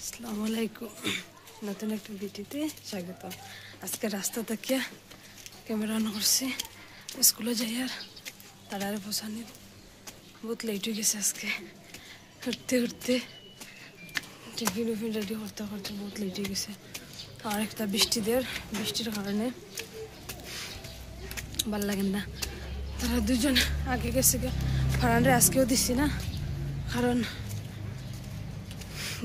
আসসালামু আলাইকুম। নতুন একটা ভিডিওতে স্বাগত। আজকে রাস্তা থেকে ক্যামেরা অন করছি, স্কুলে যাই আর তাড়ারে পৌঁছানি বহুত লেট হয়ে গেছে। আজকে উঠতে উঠতে টিফিন উফিন রেডি করতে করতে বহুত লেট হয়ে গেছে। আর একটা বৃষ্টির কারণে ভাল লাগেন না। তারা দুজন আগে গেছে, ফারানরে আজকেও দিচ্ছি না, কারণ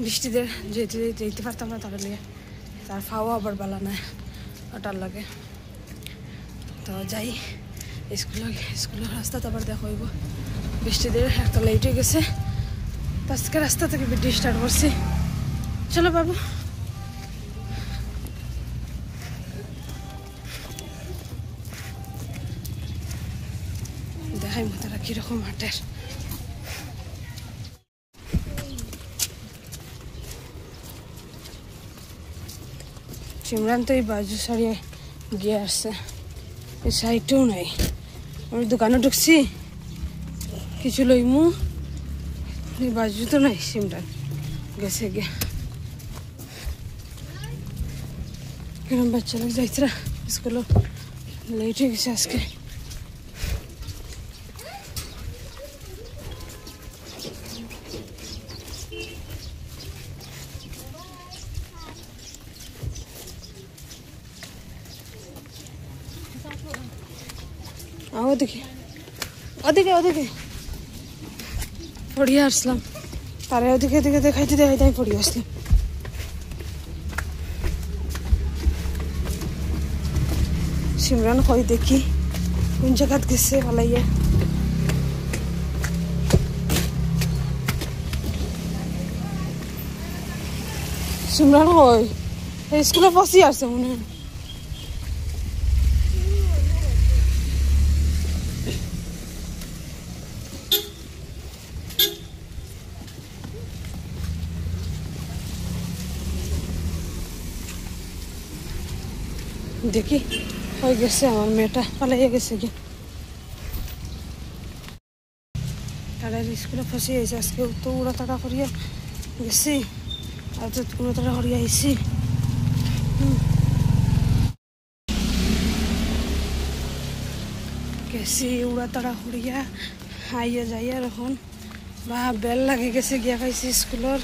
বৃষ্টিদের যেতে পারতাম না তারা লিয়ে, তার ফাওয়া আবার বালা নাই ওটার লাগে। তো যাই স্কুলের রাস্তা তো আবার দেখা হইব। বৃষ্টিদের একটা লেট হয়ে গেছে, তো আজকে রাস্তা থেকে ভিডিও স্টার্ট করছি। চলো বাবু, দেখাই তারা কিরকম হাটের। সিমরান তো এই বাজু সারিয়ে গিয়ে আসছে, এই সাইডটাও নাই। আমি দোকানে ঢুকছি কিছু লইমু, এই বাজু তো নাই। সিমরান গেছে গিয়ে, কিরম বাচ্চা লোক যাইতরা স্কুলে লেট হয়ে গেছে আজকে। ওদিকে ওদিকে ওদিকে পড়িয়ে আসলাম, তারা ওদিকে ওদিকে দেখাইতে আমি পড়িয়ে আসলাম। সিমরান কই দেখি কোন জায়গাত গেছে ভালাইয়া। সিমরান কই স্কুলে ফসি আসছে মনে হয়। দেখি হয়ে গেছে, আমার মেয়েটা পালাইয়া গেছে গিয়ে। তারা স্কুলে ফসে আইছে আজকে, তো উড়াতাড়া করিয়া গেছি আর তো উড়াতাড়া করিয়া আইছি। গেছি উড়াতাড়া করিয়া আইয়া যাইয়া এখন বা বেল লাগে গেছে গিয়া খাইছি স্কুলের।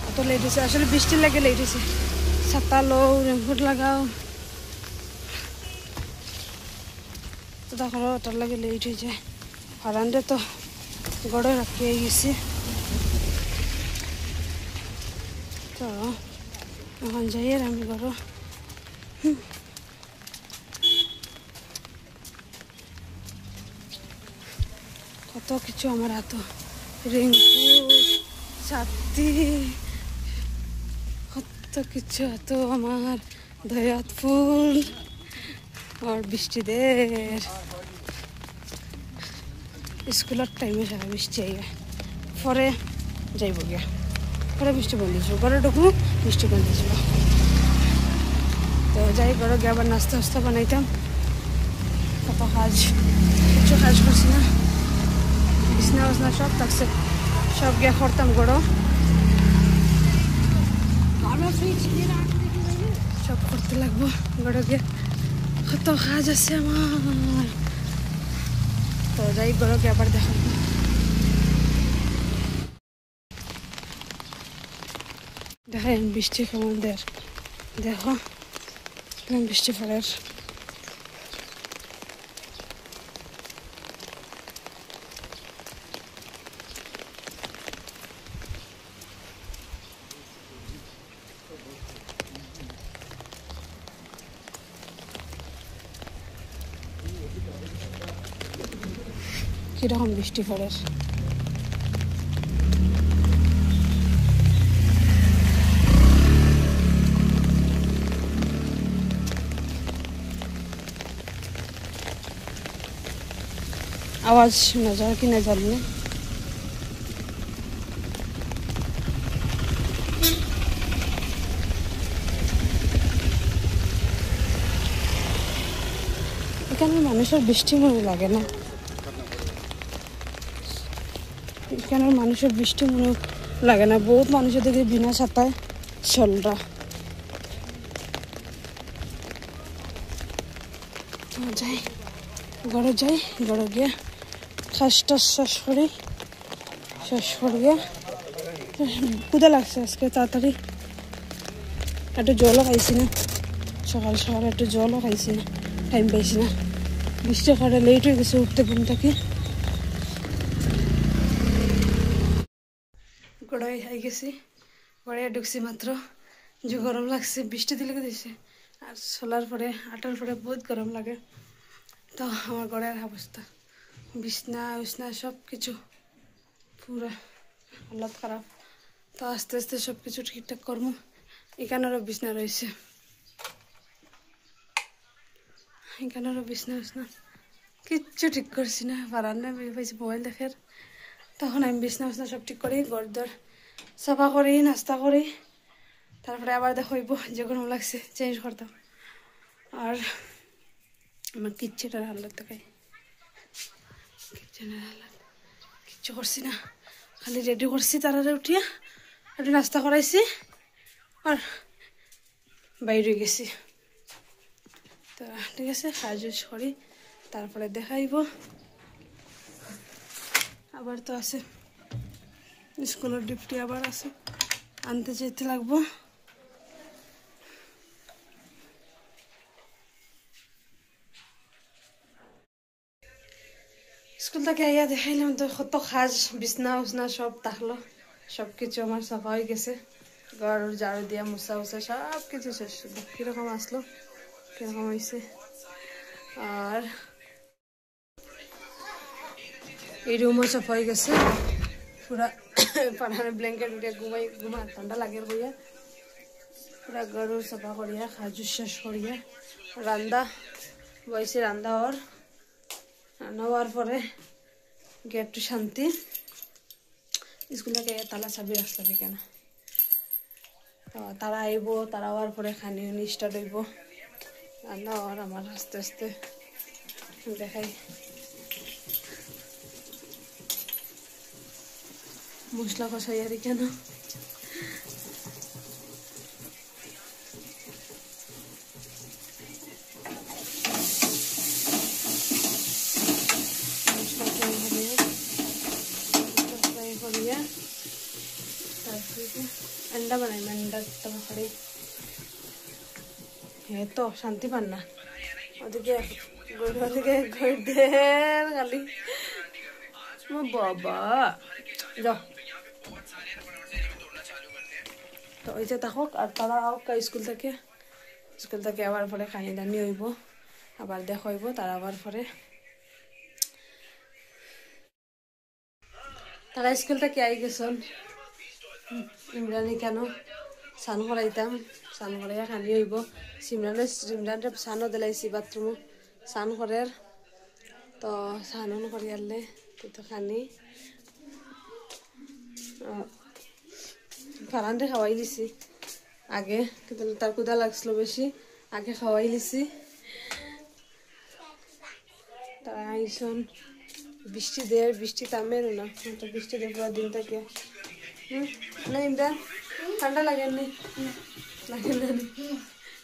অত লেট হয়েছে, আসলে বৃষ্টির লাগে লেট হয়েছে। ছাতা লো, রেনকোট লাগাও, তো দেখো ওটার লাগে লেট হয়ে যায়। ফারানরে তো গড়ে রাখিয়ে গেছি, তো এখন যাই আর আমি গড়। কত কিছু আমার হাত, রেনকোট, ছাতি, কত কিছু এত আমার দয়াত ফুল। আর বৃষ্টিদের স্কুলের টাইমে সারা বৃষ্টি আইয়া পরে যাইব গিয়া, পরে বৃষ্টি বন্ধ যাব, ঘরে ঢুকবো বৃষ্টি বন্ধ যাব। তো যাই ঘরে গিয়ে আবার নাস্তা ফাস্তা বানাইতাম। কত কিছু কাজ করছি না, বিছনা বিছনা সব থাকছে, সব গিয়া করতাম ঘরও, সব করতে লাগবো ঘরে গিয়ে। কত কাজ আছে আমার। তো যাই ঘরে গিয়ে আবার দেখাবো। দেখাই বৃষ্টি কেমন দেখো বৃষ্টি পড়ার। কিরকম বৃষ্টি পড়ে, আওয়াজ শোনা যায় কি না জানি না। এখানে মানুষের বৃষ্টি মনে লাগে না, এখানে মানুষের বৃষ্টি মনে লাগে না, বহুত মানুষের দেখি বিনা ছাতায় চলরা। যাই ঘরে যাই, ঘরে গিয়ে কাজটা শেষ করিয়া ক্ষুধা লাগছে আজকে তাড়াতাড়ি। একটু জলও খাইছি না, সকাল সকাল একটু জলও খাইছি না, টাইম পাইছি না। বৃষ্টি করে লেট হয়ে গেছে উঠতে ঘুম থেকে। গড়াই আই গেছি, গড়াই ঢুকছি মাত্র, যে গরম লাগছে, বৃষ্টি দিলে দিছে আর চলার পরে আটার পরে বহুত গরম লাগে। তো আমার গড়াইয়ের অবস্থা, বিছনা উছনা সব কিছু পুরা হালত খারাপ। তো আস্তে আস্তে সব কিছু ঠিকঠাক করবো। এখানেরও বিছনা রয়েছে, এখানেরও বিছনা উছনা কিচ্ছু ঠিক করছি না, পারার না পাইছি মোবাইল দেখার। তখন আমি বিছনা উছনা সব ঠিক করি, ঘর সাফা করি, নাস্তা করি, তারপরে আবার দেখইব যে গরম লাগছে চেঞ্জ করতাম। আর আমার কিচ্ছুটার হালত দেখাই, কিচ্ছুটার হালত কিচ্ছু করছি না, খালি রেডি করছি তাড়াতাড়ি উঠিয়া একটু নাস্তা করাইছি আর বাইরে গেছি। তো ঠিক আছে, কাজ করি, তারপরে দেখাইব। আবার তো আছে স্কুলের ডিউটি, আবার আছে, আনতে যেতে লাগবো। স্কুল থেকে আইয়া দেখাইলাম তো কত কাজ, বিছনা উছনা সব থাকলো, সব কিছু আমার সাফা হয়ে গেছে, ঘর ঝাড়ু দিয়া মুছা উছা সব কিছু শেষ। কিরকম আসলো, কিরকম হয়েছে। আর এই রুমও সাফা হয়ে গেছে পুরা, পানারে ব্ল্যাঙ্কেট উঠিয়া ঘুমা ঠান্ডা লাগে বইয়া পুরা ঘর সাফা করিয়া কাজু শেষ করিয়া রান্দা বইছে। রান্দা ওর রান্না হওয়ার পরে গিয়ে একটু শান্তি। স্কুল থেকে তালা চাবি রাখলাবি কেন, তো তারা আইব, তারা হওয়ার পরে খানি স্টার্ট হইব। রান্না হওয়ার আমার আস্তে আস্তে দেখাই। মশলা কষাই আর কেন अंडा बनाई, अंडा तब खड़े है तो शांति पाना खाली बाबा जाओ। तो ऐसे तक और तारा आओ स्कूल থেকে আবার পরে খানি দানি হইব, আবার দেখা হইব। তারা আবার পরে তারা স্কুল থেকে আই গেছেন। ইমরানি কেন স্নান করাইতাম, স্নান করাইয়া খানি হইব। ইমরানরে স্নানও দিলাইছি, বাথরুমও স্নান করার। তো স্নান করিয়ালে তো খানি ফারানরে খাওয়াই দিছি আগে, কিন্তু তার ক্ষুধা লাগছিল বেশি, আগে খাওয়াই দিছি। তারা আইসন, বৃষ্টি থামের না, বৃষ্টি দিয়ে পুরো দিন থেকে না। ইমরান ঠান্ডা লাগেনি? লাগে না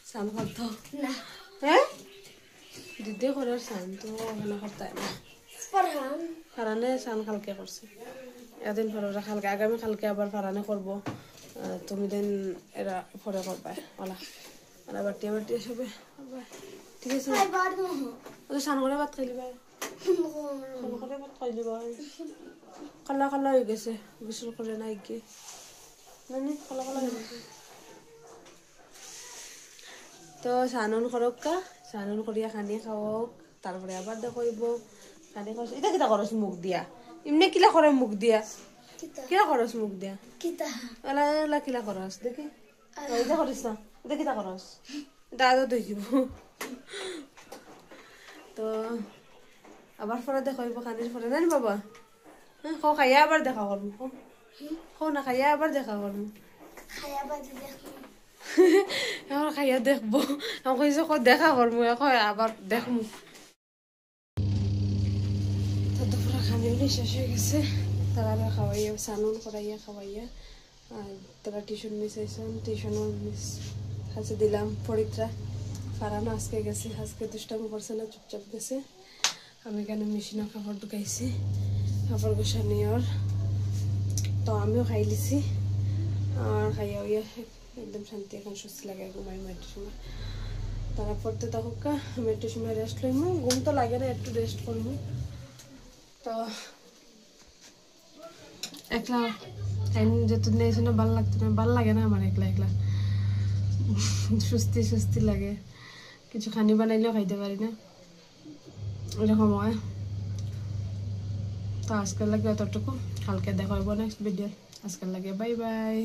স্নান করতো? হ্যাঁ দিদি করার স্নান তো ওখানে করতে না, ফারানে স্নান কালকে করছে, এদিন পরে কালকে, আগামী কালকে আবার ফারানে করবো। তুমি দিন এরা পরে করবা ওলা, ওরা বাটিয়া সবে। ঠিক আছে, স্নান করে ভাত খাইলি ভাই, স্নান করে ভাত খাইলি ভাই। কালা কালা হয়ে গেছে, গোসল করে নাই গিয়ে নানি, কালা কালা হয়ে গেছে। তো স্নান করক কা, স্নান করিয়া খানি খাওক, তারপরে আবার দেখব খানি খাওয়া। এটা কিতা করস মুখ দিয়া? এমনি কিলা করে মুখ দিয়া? কিলা করস মুখ দিয়া? এলা এলা কিলা করস দেখি? এটা করিস না, এটা কিতা করস? এটা আদৌ দেখিব। তো আবার পরে দেখব খানির পরে, জানি বাবা খাও, খাইয়া আবার দেখা করবো। খাও না, খাইয়া আবার দেখা করবো। এখন খাইয়া দেখবো, এখন দেখা করবো, এখন আবার দেখবো। তো দুপুরে খানি শেষ হয়ে গেছে, তারা খাওয়াইয়া সানুন করাইয়া খাওয়াইয়া আর তারা টিউশন মিস আইসন টিউশনও মিস কাছে দিলাম পরিত্রা ফারানো আজকে গেছে আজকে দুষ্টামি করছে না চুপচাপ গেছে আমি কেন মেশিনে কাপড় ঢুকাইছি কাপড় গোছানি ওর তো আমিও খাই লিছি আর খাইয়া হইয়া একদম শান্তি এখন সুস্থ লাগে ঘুমাই একটু সময় তারা পড়তে থাকুকা আমি একটু সময় রেস্ট লইমু ঘুম তো লাগে না একটু রেস্ট করবো তো একলা যতদিন এসে না ভালো লাগতো না ভালো লাগে না আমার একলা একলা সুস্থি সুস্থি লাগে কিছু খানি বানাইলেও খাইতে পারি না এরকম হয় তো আজকের লাগে অতটুকু কালকে দেখা হইব নেক্সট ভিডিও আজকের লাগে বাই বাই